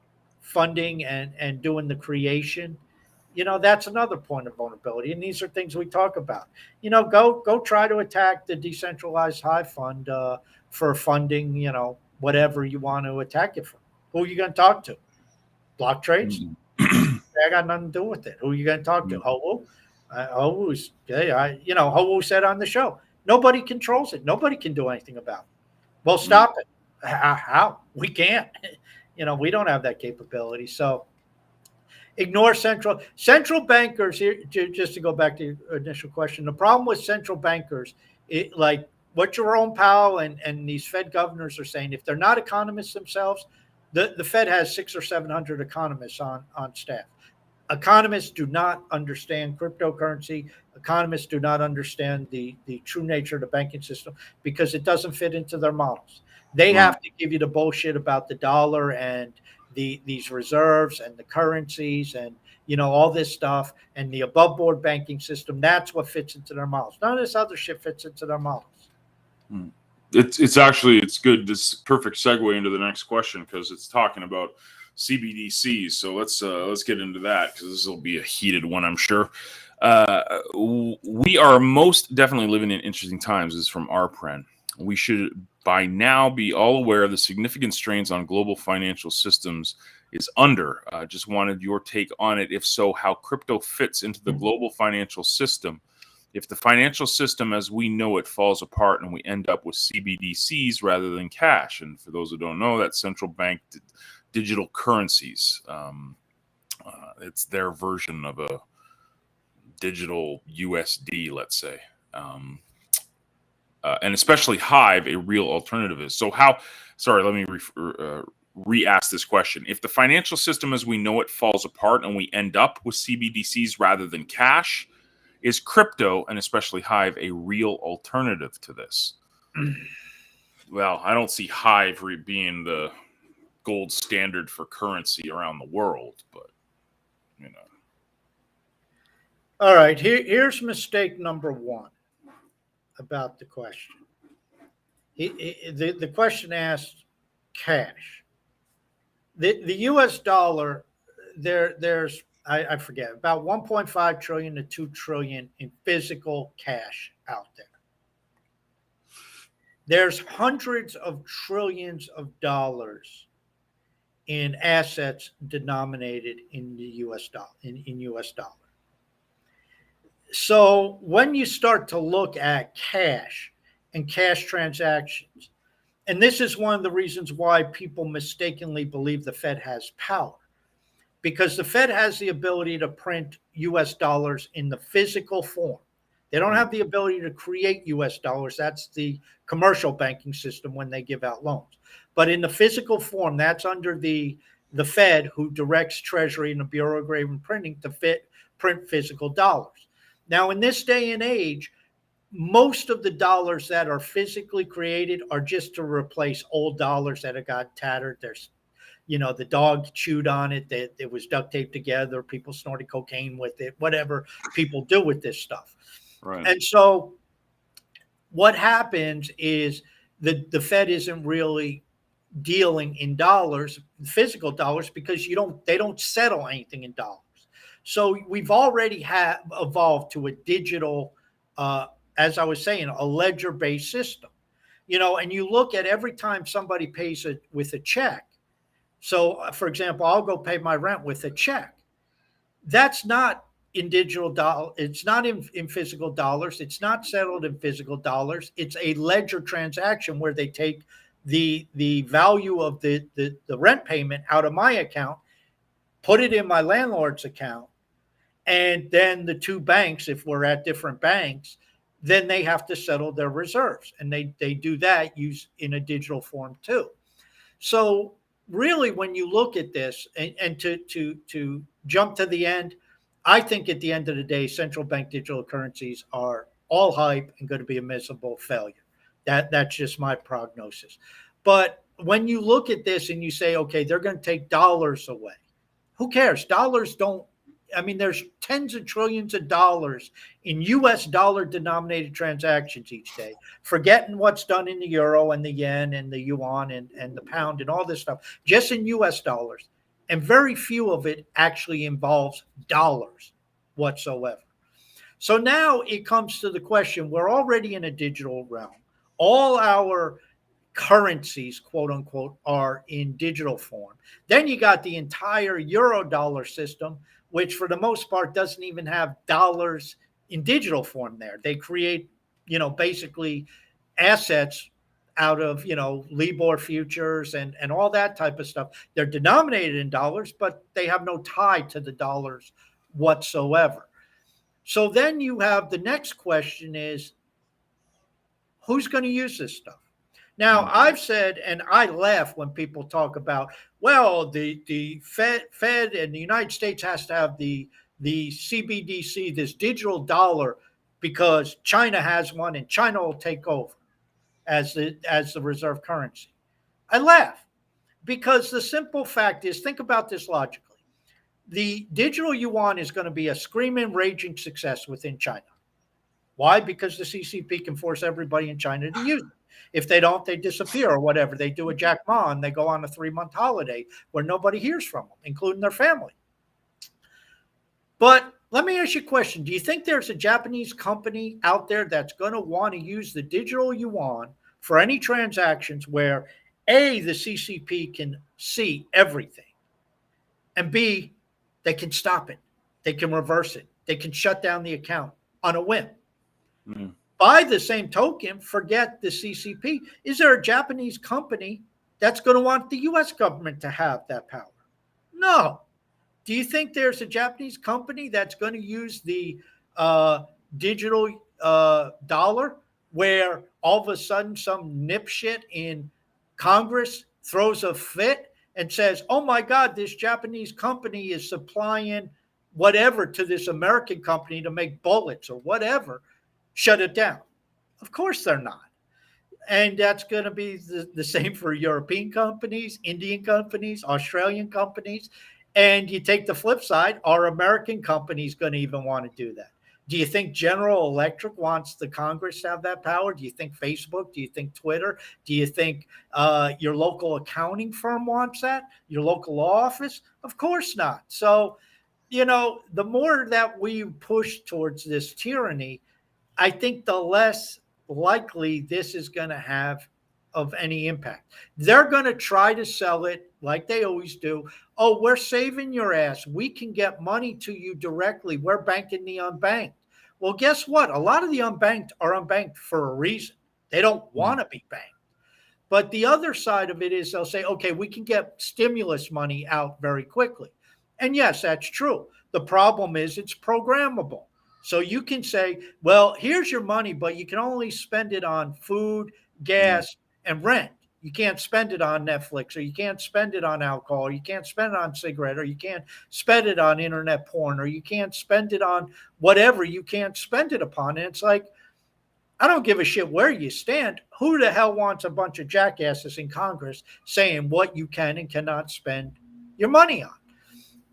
funding and doing the creation, that's another point of vulnerability. And these are things we talk about. Go try to attack the decentralized hive fund for funding, whatever you want to attack it from. Who are you going to talk to? Block trades? I got nothing to do with it. Who are you going to talk to? Howu? Howu said on the show, nobody controls it. Nobody can do anything about it. Well, stop it. How? We can't. We don't have that capability. So ignore central bankers here. Just to go back to your initial question, the problem with central bankers, like what Jerome Powell and these Fed governors are saying, if they're not economists themselves, the Fed has 600 or 700 economists on staff. Economists do not understand cryptocurrency. Economists do not understand the true nature of the banking system because it doesn't fit into their models. They have to give you the bullshit about the dollar and these reserves and the currencies and all this stuff and the above board banking system. That's what fits into their models. None of this other shit fits into their models. It's good. This perfect segue into the next question because it's talking about CBDCs. So let's get into that because this will be a heated one, I'm sure. We are most definitely living in interesting times. This is from Arpren. We should by now be all aware of the significant strains on global financial systems is under. Just wanted your take on it. If so, how crypto fits into the global financial system. If the financial system as we know it falls apart and we end up with CBDCs rather than cash. And for those who don't know, that's central bank digital currencies. It's their version of a digital USD, let's say. And especially Hive, a real alternative is. So let me re-ask this question. If the financial system as we know it falls apart and we end up with CBDCs rather than cash, is crypto, and especially Hive, a real alternative to this? Well, I don't see Hive being the gold standard for currency around the world, but, All right, here's mistake number one about the question. The question asked cash. The U.S. dollar, there's I forget about 1.5 trillion to 2 trillion in physical cash out there. There's hundreds of trillions of dollars in assets denominated in the U.S. dollar in U.S. dollar. So when you start to look at cash and cash transactions, and this is one of the reasons why people mistakenly believe the Fed has power, because the Fed has the ability to print U.S. dollars in the physical form. They don't have the ability to create U.S. dollars. That's the commercial banking system when they give out loans. But in the physical form, that's under the Fed, who directs Treasury and the Bureau of Graven Printing to print physical dollars. Now, in this day and age, most of the dollars that are physically created are just to replace old dollars that have got tattered. There's, the dog chewed on it, that it was duct taped together, people snorted cocaine with it, whatever people do with this stuff. Right. And so what happens is the Fed isn't really dealing in dollars, physical dollars, because they don't settle anything in dollars. So we've already evolved to a digital, as I was saying, a ledger-based system. And you look at every time somebody pays it with a check. So, for example, I'll go pay my rent with a check. That's not in digital dollar. It's not in physical dollars. It's not settled in physical dollars. It's a ledger transaction where they take the value of the rent payment out of my account, put it in my landlord's account, and then the two banks, if we're at different banks, then they have to settle their reserves. And they do that in a digital form too. So really, when you look at this and to jump to the end, I think at the end of the day, central bank digital currencies are all hype and going to be a miserable failure. That's just my prognosis. But when you look at this and you say, okay, they're going to take dollars away. Who cares? Dollars don't I mean, there's tens of trillions of dollars in US dollar denominated transactions each day, forgetting what's done in the euro and the yen and the yuan and the pound and all this stuff, just in US dollars. And very few of it actually involves dollars whatsoever. So now it comes to the question, we're already in a digital realm. All our currencies, quote unquote, are in digital form. Then you got the entire euro dollar system, which for the most part doesn't even have dollars in digital form there. They create, basically assets out of, Libor futures and all that type of stuff. They're denominated in dollars, but they have no tie to the dollars whatsoever. So then you have the next question is, who's going to use this stuff? Now, I've said, and I laugh when people talk about, well, the Fed and the United States has to have the CBDC, this digital dollar, because China has one and China will take over as the reserve currency. I laugh because the simple fact is, think about this logically. The digital yuan is going to be a screaming, raging success within China. Why? Because the CCP can force everybody in China to use it. If they don't, they disappear or whatever. They do a Jack Ma and they go on a 3-month holiday where nobody hears from them, including their family. But let me ask you a question. Do you think there's a Japanese company out there that's going to want to use the digital yuan for any transactions where A, the CCP can see everything, and B, they can stop it, they can reverse it, they can shut down the account on a whim? Mm. By the same token, forget the CCP. Is there a Japanese company that's going to want the US government to have that power? No. Do you think there's a Japanese company that's going to use the digital dollar where all of a sudden some nipshit in Congress throws a fit and says, oh my God, this Japanese company is supplying whatever to this American company to make bullets or whatever? Shut it down. Of course they're not. And that's going to be the same for European companies, Indian companies, Australian companies. And you take the flip side, are American companies going to even want to do that? Do you think General Electric wants the Congress to have that power? Do you think Facebook? Do you think Twitter? Do you think your local accounting firm wants that? Your local law office? Of course not. So, the more that we push towards this tyranny, I think the less likely this is going to have of any impact. They're going to try to sell it like they always do. Oh, we're saving your ass. We can get money to you directly. We're banking the unbanked. Well, guess what? A lot of the unbanked are unbanked for a reason. They don't want to be banked. But the other side of it is they'll say, okay, we can get stimulus money out very quickly. And yes, that's true. The problem is it's programmable. So you can say, well, here's your money, but you can only spend it on food, gas, and rent. You can't spend it on Netflix, or you can't spend it on alcohol, or you can't spend it on cigarette, or you can't spend it on internet porn, or you can't spend it on whatever you can't spend it upon. And it's like, I don't give a shit where you stand. Who the hell wants a bunch of jackasses in Congress saying what you can and cannot spend your money on?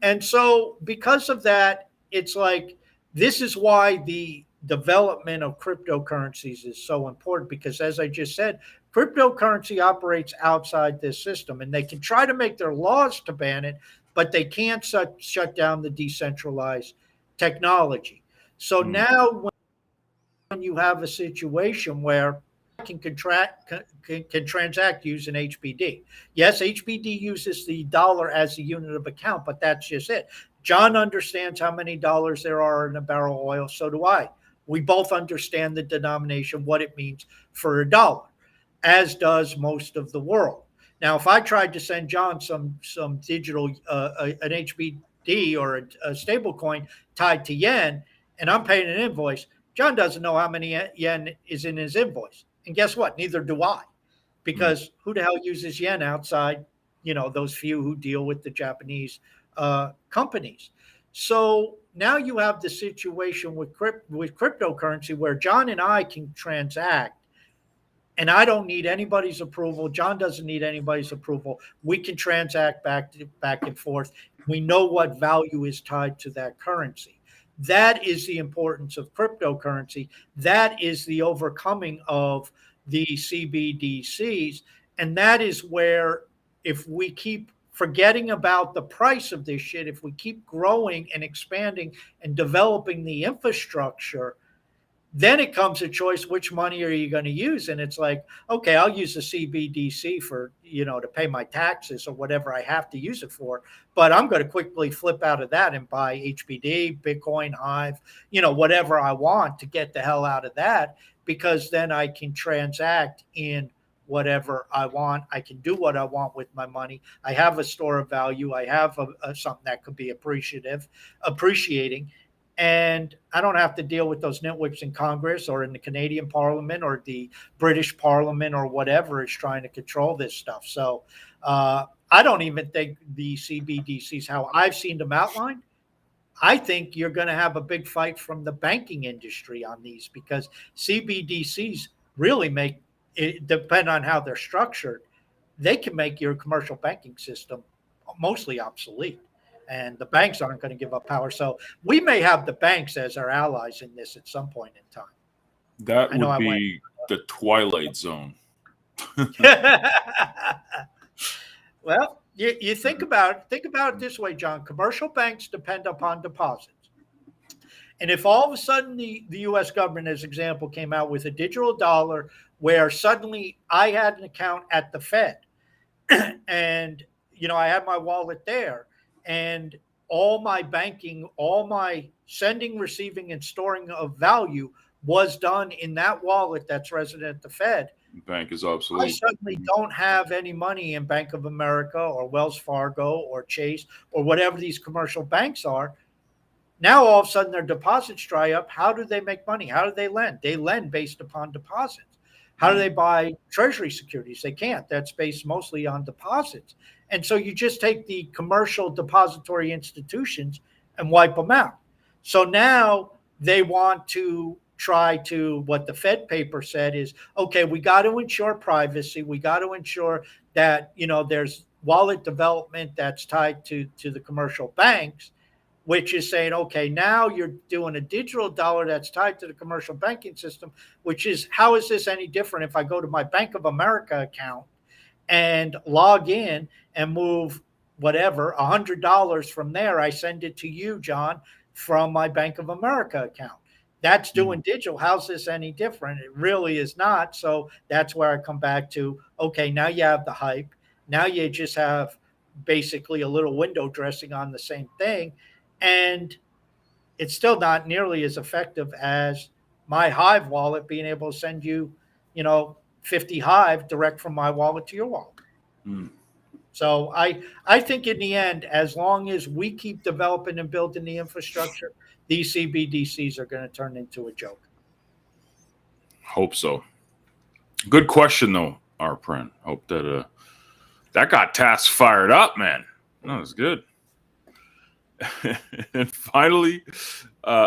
And so because of that, it's like, this is why the development of cryptocurrencies is so important, because as I just said, cryptocurrency operates outside this system, and they can try to make their laws to ban it, but they can't shut down the decentralized technology. So now when you have a situation where can transact using HBD. Yes, HBD uses the dollar as a unit of account, but that's just it. John understands how many dollars there are in a barrel of oil. So do I. We both understand the denomination, what it means for a dollar, as does most of the world. Now, if I tried to send John some digital, an HBD or a stable coin tied to yen, and I'm paying an invoice, John doesn't know how many yen is in his invoice. And guess what? Neither do I, because who the hell uses yen outside, those few who deal with the Japanese companies. So now you have the situation with cryptocurrency where John and I can transact and I don't need anybody's approval. John doesn't need anybody's approval. We can transact back and forth. We know what value is tied to that currency. That is the importance of cryptocurrency. That is the overcoming of the CBDCs. And that is where, if we keep forgetting about the price of this shit, if we keep growing and expanding and developing the infrastructure, then it comes a choice: which money are you going to use? And it's like, okay, I'll use the CBDC for, to pay my taxes or whatever I have to use it for, but I'm going to quickly flip out of that and buy HBD, Bitcoin, Hive, whatever I want to get the hell out of that, because then I can transact in whatever I want. I can do what I want with my money. I have a store of value. I have something that could be appreciating. And I don't have to deal with those nitwits in Congress or in the Canadian Parliament or the British Parliament or whatever is trying to control this stuff. So I don't even think the CBDCs, how I've seen them outlined, I think you're going to have a big fight from the banking industry on these, because CBDCs really make it, depend on how they're structured, they can make your commercial banking system mostly obsolete. And the banks aren't going to give up power. So we may have the banks as our allies in this at some point in time. That would be the Twilight Zone. Well, you think about it this way, John. Commercial banks depend upon deposits. And if all of a sudden the U.S. government, as example, came out with a digital dollar where suddenly I had an account at the Fed and, I had my wallet there, and all my banking, all my sending, receiving, and storing of value was done in that wallet that's resident at the Fed. Bank is obsolete. I suddenly don't have any money in Bank of America or Wells Fargo or Chase or whatever these commercial banks are. Now, all of a sudden, their deposits dry up. How do they make money? How do they lend? They lend based upon deposits. How do they buy treasury securities? They can't. That's based mostly on deposits. And so you just take the commercial depository institutions and wipe them out. So now they want to try to, what the Fed paper said is, okay, we got to ensure privacy. We got to ensure that, there's wallet development that's tied to the commercial banks, which is saying, okay, now you're doing a digital dollar that's tied to the commercial banking system, which is, how is this any different if I go to my Bank of America account and log in and move whatever, $100 from there, I send it to you, John, from my Bank of America account. That's doing digital. How's this any different? It really is not. So that's where I come back to, okay, now you have the hype. Now you just have basically a little window dressing on the same thing. And it's still not nearly as effective as my Hive wallet being able to send you, 50 Hive direct from my wallet to your wallet. So I think in the end, as long as we keep developing and building the infrastructure, these CBDCs are going to turn into a joke. Hope so. Good question, though, Arpren. Hope that that got Task fired up, man. That was good. And finally,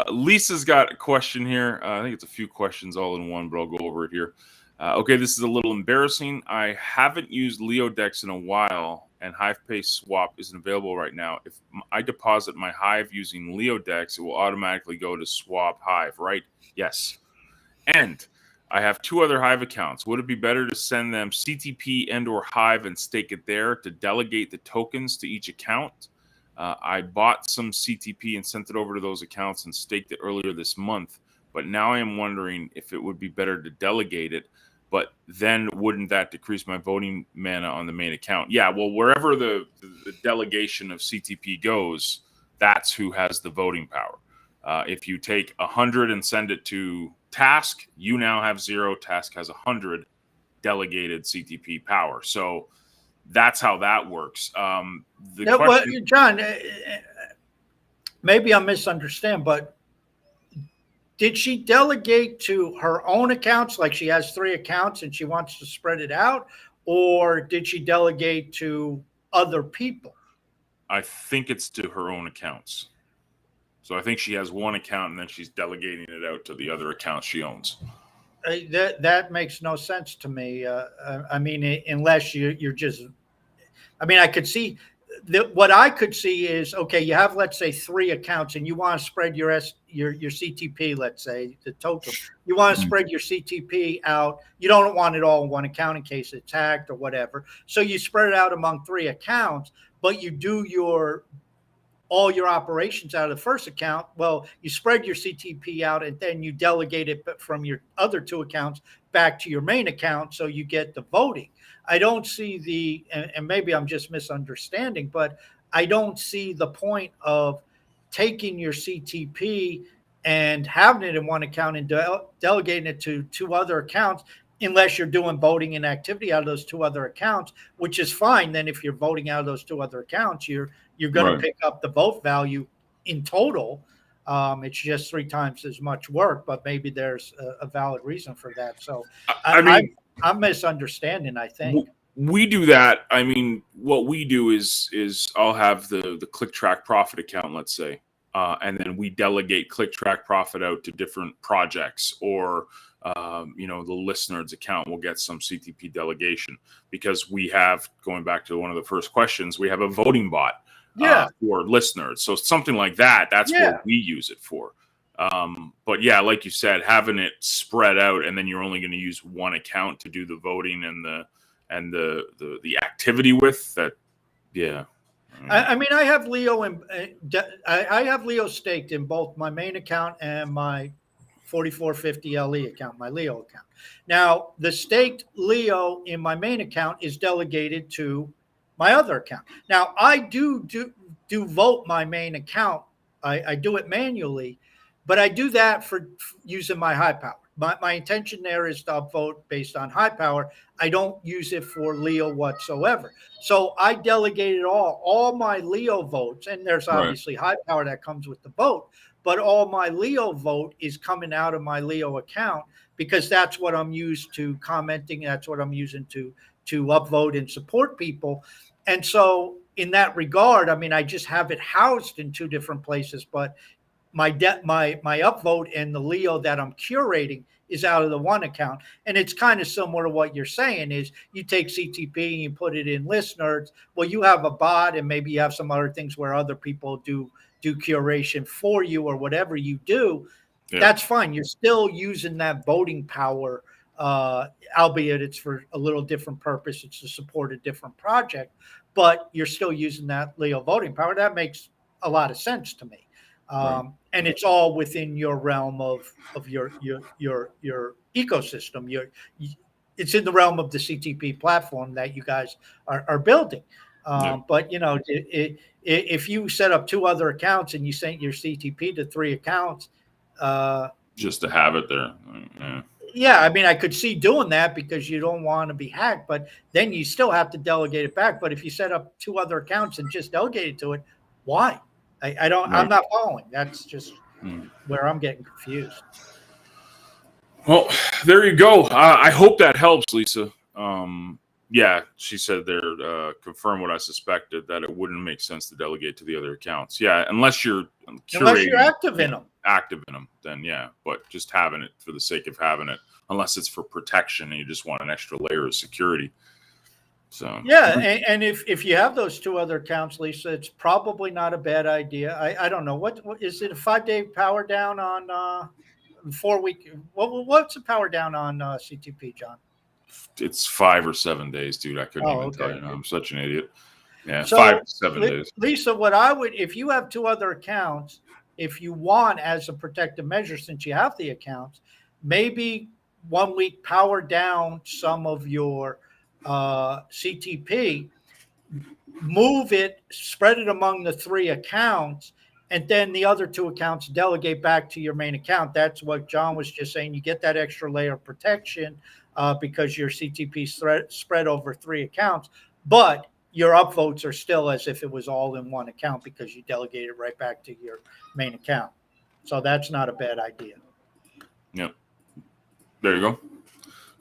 Lisa's got a question here. I think it's a few questions all in one, but I'll go over it here. Okay, this is a little embarrassing. I haven't used Leodex in a while, and HivePay Swap isn't available right now. If I deposit my Hive using Leodex, it will automatically go to Swap Hive, right? Yes. And I have two other Hive accounts. Would it be better to send them CTP and or Hive and stake it there to delegate the tokens to each account? I bought some CTP and sent it over to those accounts and staked it earlier this month. But now I am wondering if it would be better to delegate it. But then wouldn't that decrease my voting mana on the main account? Yeah, well, wherever the delegation of CTP goes, that's who has the voting power. If you take 100 and send it to Task, you now have 0. Task has 100 delegated CTP power. So that's how that works. Question, John, maybe I misunderstand, but did she delegate to her own accounts, like she has 3 accounts and she wants to spread it out, or did she delegate to other people? I think it's to her own accounts. So I think she has one account and then she's delegating it out to the other accounts she owns. That makes no sense to me. I mean, unless you're just, I mean, I could see what I could see is, okay, you have, let's say, 3 accounts, and you want to spread your CTP, let's say the total. You want to Mhm. spread your CTP out. You don't want it all in one account in case it's hacked or whatever. So you spread it out among 3 accounts, but you do all your operations out of the first account. Well, you spread your CTP out and then you delegate it from your other 2 accounts back to your main account, so you get the voting. I don't see and maybe I'm just misunderstanding, but I don't see the point of taking your CTP and having it in one account and delegating it to 2 other accounts, unless you're doing voting and activity out of those 2 other accounts, which is fine. Then if you're voting out of those 2 other accounts, you're going to Right. pick up the vote value in total. It's just 3 times as much work, but maybe there's a valid reason for that. So I mean, I'm misunderstanding, I think. we do that. I mean, what we do is I'll have the click track profit account, let's say, and then we delegate click track profit out to different projects, or the listeners account will get some CTP delegation, because we have, going back to one of the first questions, we have a voting bot Yeah. for listeners. So something like that, that's Yeah. what we use it for. But yeah, like you said, having it spread out, and then you're only going to use one account to do the voting and the activity with that. Yeah. I mean, I have Leo and I have Leo staked in both my main account and my 4450 LE account, my Leo account. Now, the staked Leo in my main account is delegated to my other account. Now, I do vote my main account. I do it manually, but I do that for using my high power. My intention there is to upvote based on high power. I don't use it for Leo whatsoever. So I delegated all my Leo votes, and there's Right. obviously high power that comes with the vote, but all my Leo vote is coming out of my Leo account, because that's what I'm used to commenting. That's what I'm using to upvote and support people. And so in that regard, I mean, I just have it housed in 2 different places, but my upvote and the Leo that I'm curating is out of the one account. And it's kind of similar to what you're saying is, you take CTP and you put it in listeners. Well, you have a bot, and maybe you have some other things where other people do curation for you, or whatever you do. Yeah. That's fine. You're still using that voting power, albeit it's for a little different purpose. It's to support a different project, but you're still using that Leo voting power. That makes a lot of sense to me. Right. And it's all within your realm of your ecosystem. It's in the realm of the CTP platform that you guys are building. Yeah. But if you set up 2 other accounts and you sent your CTP to 3 accounts, Just to have it there. Yeah. yeah, I mean, I could see doing that because you don't want to be hacked, but then you still have to delegate it back. But if you set up 2 other accounts and just delegate it to it, why? I don't. Right. I'm not following. That's just Mm. where I'm getting confused. Well, there you go. I hope that helps, Lisa. Yeah, she said there, confirm what I suspected, that it wouldn't make sense to delegate to the other accounts. Yeah, unless you're Unless you're curating, active in them. active in them, then yeah. But just having it for the sake of having it, unless it's for protection and you just want an extra layer of security. So Yeah, and if you have those 2 other accounts, Lisa, it's probably not a bad idea. I don't know what is it, a 5-day power down on 4 week? What's the power down on CTP, John? it's 5 or 7 days, dude. I couldn't even tell Okay. you. I'm such an idiot. Yeah, So 5 to 7 days. Lisa, what I would, if you have 2 other accounts, if you want, as a protective measure, since you have the accounts, maybe 1 week power down some of your CTP, move it, spread it among the 3 accounts, and then the other 2 accounts delegate back to your main account. That's what John was just saying. You get that extra layer of protection because your CTP spread over 3 accounts, but your upvotes are still as if it was all in one account because you delegate it right back to your main account. So that's not a bad idea. Yep. There you go.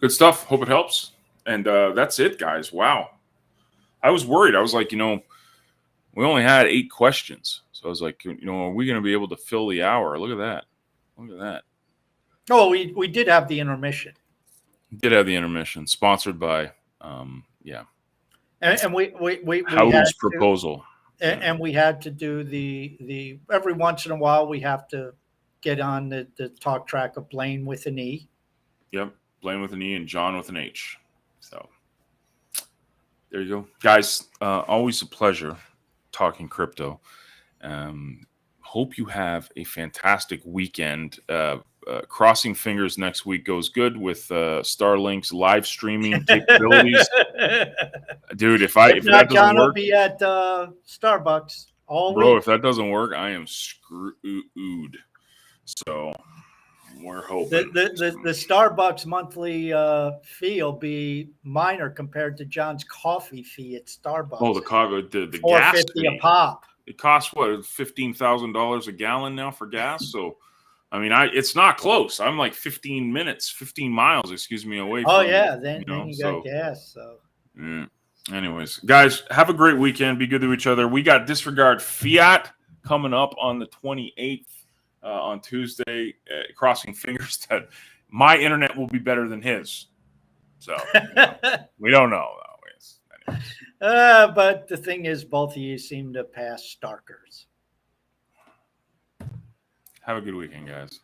Good stuff. Hope it helps. And that's it, guys. Wow. I was worried. I was like, we only had 8 questions. So I was like, are we going to be able to fill the hour? Look at that. Look at that. Oh, we did have the intermission. Did have the intermission, sponsored by, yeah, And we had How's to, proposal. and we had to do the every once in a while we have to get on the talk track of Blaine with an E. Yep, Blaine with an E and John with an H. So there you go, guys. Always a pleasure talking crypto. Hope you have a fantastic weekend. Crossing fingers next week goes good with Starlink's live streaming capabilities. Dude, if If that not, doesn't John will work, be at Starbucks all bro, week. if that doesn't work, I am screwed. So we're hoping The Starbucks monthly fee will be minor compared to John's coffee fee at Starbucks. Oh, the gas $4.50 fee. a pop. It costs what, $15,000 a gallon now for gas. So, I mean, it's not close. I'm like 15 miles, excuse me, away. Oh from, yeah, then you got so, gas. So, yeah. Anyways, guys, have a great weekend. Be good to each other. We got Disregard Fiat coming up on the 28th on Tuesday. Crossing fingers that my internet will be better than his. So we don't know. but the thing is, both of you seem to pass Starkers. Have a good weekend, guys.